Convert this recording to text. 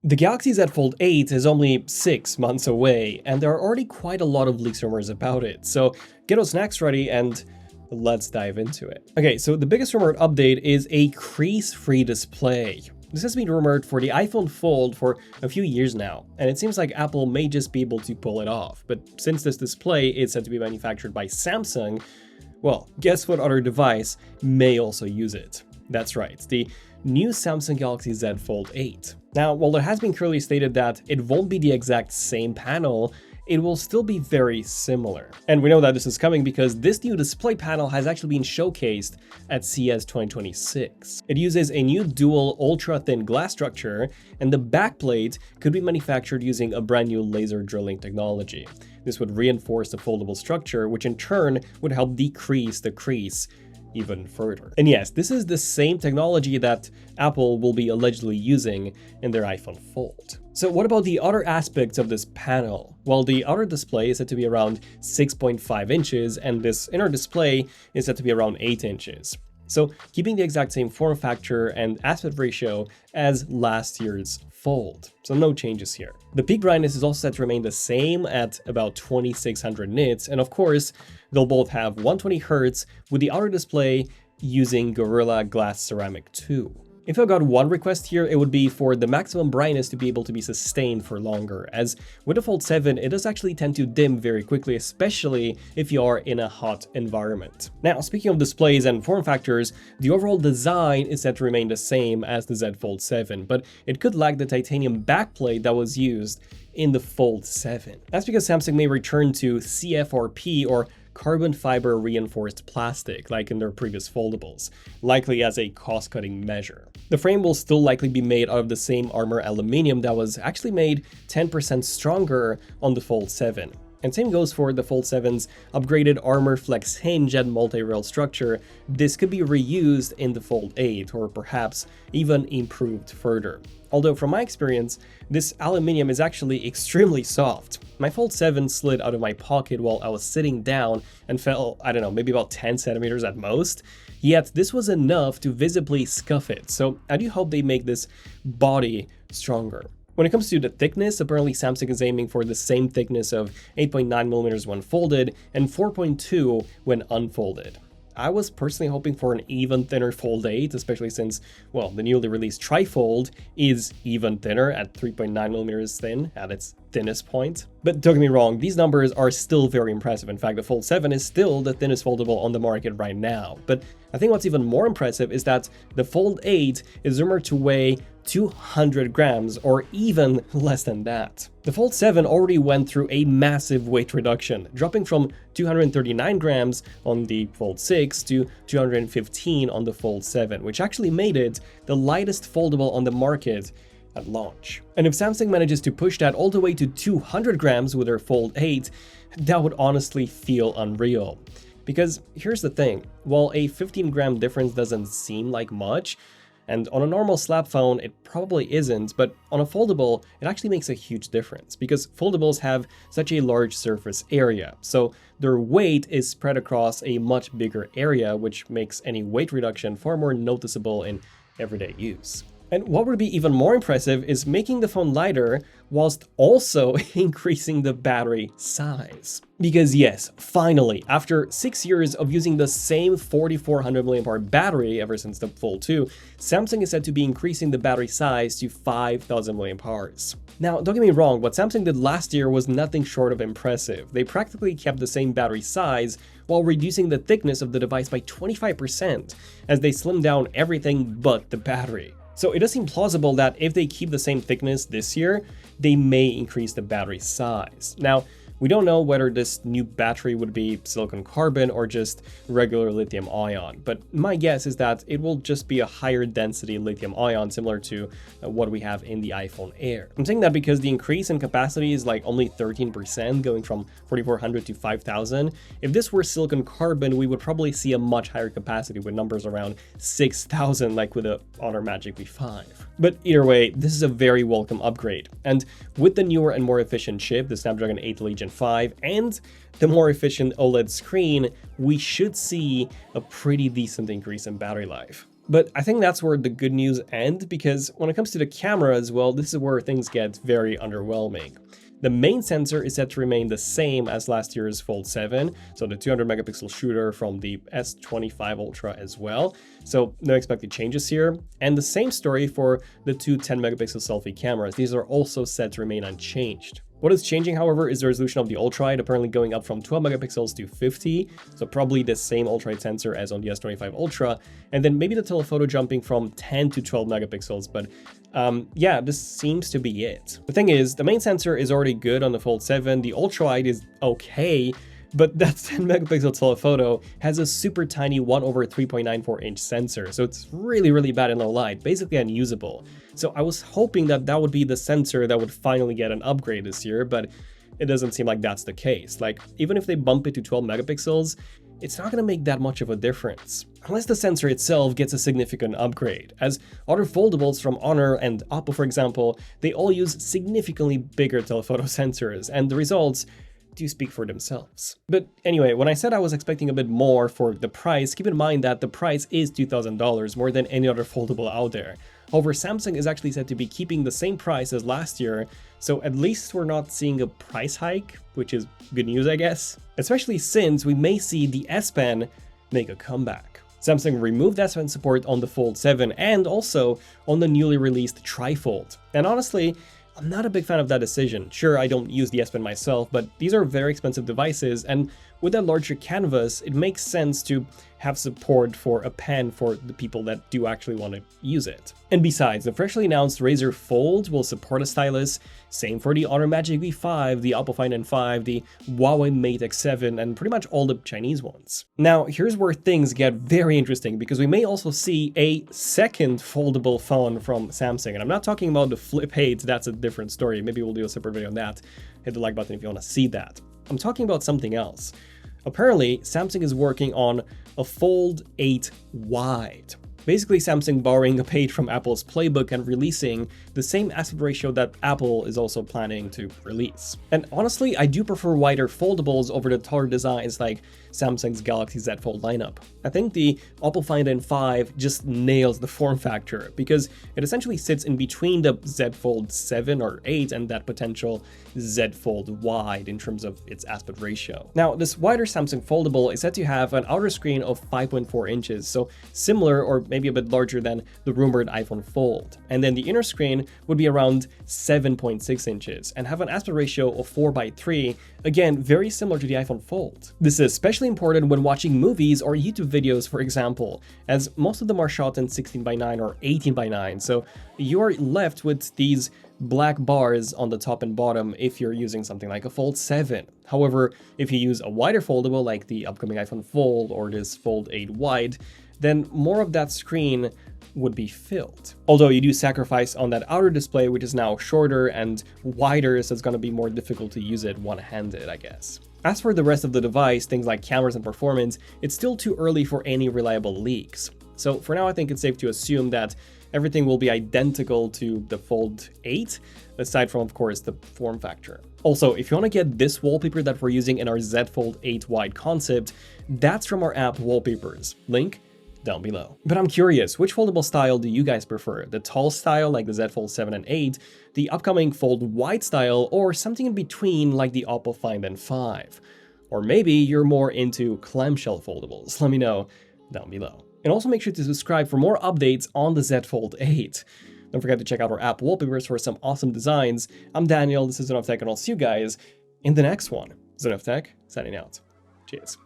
The Galaxy Z Fold 8 is only 6 months away, and there are already quite a lot of leaks rumors about it, so get those snacks ready and let's dive into it. Okay, so the biggest rumored update is a crease-free display. This has been rumored for the iPhone Fold for a few years now, and it seems like Apple may just be able to pull it off. But since this display is said to be manufactured by Samsung, well, guess what other device may also use it? That's right, the new Samsung Galaxy Z Fold 8. Now, while it has been clearly stated that it won't be the exact same panel, it will still be very similar. And we know that this is coming because this new display panel has actually been showcased at CES 2026. It uses a new dual ultra-thin glass structure, and the backplate could be manufactured using a brand new laser drilling technology. This would reinforce the foldable structure, which in turn would help decrease the crease even further. And yes, this is the same technology that Apple will be allegedly using in their iPhone Fold. So what about the other aspects of this panel? Well, the outer display is said to be around 6.5 inches, and this inner display is said to be around 8 inches. So keeping the exact same form factor and aspect ratio as last year's Fold. So no changes here. The peak brightness is also set to remain the same at about 2600 nits, and of course, they'll both have 120 Hz with the outer display using Gorilla Glass Ceramic 2. If I got one request here, it would be for the maximum brightness to be able to be sustained for longer, as with the Fold 7, it does actually tend to dim very quickly, especially if you are in a hot environment. Now, speaking of displays and form factors, the overall design is set to remain the same as the Z Fold 7, but it could lack the titanium backplate that was used in the Fold 7. That's because Samsung may return to CFRP, or carbon fiber reinforced plastic, like in their previous foldables, likely as a cost-cutting measure. The frame will still likely be made out of the same armor aluminum that was actually made 10% stronger on the Fold 7. And same goes for the Fold 7's upgraded armor flex hinge and multi-rail structure. This could be reused in the Fold 8, or perhaps even improved further. Although from my experience, this aluminium is actually extremely soft. My Fold 7 slid out of my pocket while I was sitting down and fell, I don't know, maybe about 10 centimeters at most. Yet this was enough to visibly scuff it, so I do hope they make this body stronger. When it comes to the thickness, apparently Samsung is aiming for the same thickness of 8.9mm when folded and 4.2 when unfolded. I was personally hoping for an even thinner Fold 8, especially since, well, the newly released Trifold is even thinner at 3.9mm thin at its thinnest point. But don't get me wrong, these numbers are still very impressive. In fact, the Fold 7 is still the thinnest foldable on the market right now. But I think what's even more impressive is that the Fold 8 is rumored to weigh 200 grams, or even less than that. The Fold 7 already went through a massive weight reduction, dropping from 239 grams on the Fold 6 to 215 on the Fold 7, which actually made it the lightest foldable on the market at launch. And if Samsung manages to push that all the way to 200 grams with their Fold 8, that would honestly feel unreal. Because here's the thing, while a 15-gram difference doesn't seem like much, and on a normal slab phone, it probably isn't, but on a foldable, it actually makes a huge difference because foldables have such a large surface area, so their weight is spread across a much bigger area, which makes any weight reduction far more noticeable in everyday use. And what would be even more impressive is making the phone lighter whilst also increasing the battery size. Because yes, finally, after 6 years of using the same 4400 mAh battery ever since the Fold 2, Samsung is said to be increasing the battery size to 5000 mAh. Now, don't get me wrong, what Samsung did last year was nothing short of impressive. They practically kept the same battery size while reducing the thickness of the device by 25%, as they slimmed down everything but the battery. So it does seem plausible that if they keep the same thickness this year, they may increase the battery size. Now, we don't know whether this new battery would be silicon carbon or just regular lithium ion, but my guess is that it will just be a higher density lithium ion similar to what we have in the iPhone Air. I'm saying that because the increase in capacity is like only 13%, going from 4400 to 5000. If this were silicon carbon, we would probably see a much higher capacity with numbers around 6000 like with the Honor Magic V5. But either way, this is a very welcome upgrade. And with the newer and more efficient chip, the Snapdragon 8 Elite Gen 5, and the more efficient OLED screen, we should see a pretty decent increase in battery life. But I think that's where the good news ends, because when it comes to the cameras, well, this is where things get very underwhelming. The main sensor is set to remain the same as last year's Fold 7, so the 200 megapixel shooter from the S25 Ultra as well, so no expected changes here. And the same story for the two 10 megapixel selfie cameras. These are also set to remain unchanged. What is changing, however, is the resolution of the ultra-wide, apparently going up from 12 megapixels to 50, so probably the same ultra-wide sensor as on the S25 Ultra, and then maybe the telephoto jumping from 10 to 12 megapixels, but yeah, this seems to be it. The thing is, the main sensor is already good on the Fold 7, the ultra-wide is okay, but that 10 megapixel telephoto has a super tiny 1/3.94 inch sensor, so it's really bad in low light, basically unusable. So I was hoping that that would be the sensor that would finally get an upgrade this year, but it doesn't seem like that's the case. Like, even if they bump it to 12 megapixels, it's not going to make that much of a difference, unless the sensor itself gets a significant upgrade, as other foldables from Honor and Oppo, for example, they all use significantly bigger telephoto sensors, and the results do speak for themselves. But anyway, when I said I was expecting a bit more for the price, keep in mind that the price is $2,000, more than any other foldable out there. However, Samsung is actually said to be keeping the same price as last year, so at least we're not seeing a price hike, which is good news, I guess. Especially since we may see the S Pen make a comeback. Samsung removed S Pen support on the Fold 7 and also on the newly released Trifold. And honestly, I'm not a big fan of that decision. Sure, I don't use the S Pen myself, but these are very expensive devices, and with that larger canvas, it makes sense to have support for a pen for the people that do actually want to use it. And besides, the freshly announced Razer Fold will support a stylus, same for the Honor Magic V5, the Oppo Find N5, the Huawei Mate X7, and pretty much all the Chinese ones. Now, here's where things get very interesting, because we may also see a second foldable phone from Samsung, and I'm not talking about the Flip 8, that's a different story, maybe we'll do a separate video on that. Hit the like button if you want to see that. I'm talking about something else. Apparently, Samsung is working on a Fold 8 Wide. Basically, Samsung borrowing a page from Apple's playbook and releasing the same aspect ratio that Apple is also planning to release. And honestly, I do prefer wider foldables over the taller designs like Samsung's Galaxy Z Fold lineup. I think the Oppo Find N5 just nails the form factor, because it essentially sits in between the Z Fold 7 or 8 and that potential Z Fold Wide in terms of its aspect ratio. Now, this wider Samsung foldable is said to have an outer screen of 5.4 inches, so similar or maybe a bit larger than the rumored iPhone Fold. And then the inner screen would be around 7.6 inches and have an aspect ratio of 4:3, again, very similar to the iPhone Fold. This is especially important when watching movies or YouTube videos, for example, as most of them are shot in 16:9 or 18:9, so you are left with these black bars on the top and bottom if you're using something like a Fold 7. However, if you use a wider foldable like the upcoming iPhone Fold or this Fold 8 Wide, then more of that screen would be filled. Although you do sacrifice on that outer display, which is now shorter and wider, so it's going to be more difficult to use it one-handed, I guess. As for the rest of the device, things like cameras and performance, it's still too early for any reliable leaks. So for now, I think it's safe to assume that everything will be identical to the Fold 8, aside from, of course, the form factor. Also, if you want to get this wallpaper that we're using in our Z Fold 8 Wide concept, that's from our app Wallpapers. Link down below. But I'm curious, which foldable style do you guys prefer? The tall style like the Z Fold 7 and 8, the upcoming Fold Wide style, or something in between like the Oppo Find N5? Or maybe you're more into clamshell foldables. Let me know down below. And also make sure to subscribe for more updates on the Z Fold 8. Don't forget to check out our app Wallpapers for some awesome designs. I'm Daniel, this is ZONEofTECH, and I'll see you guys in the next one. ZONEofTECH, signing out. Cheers.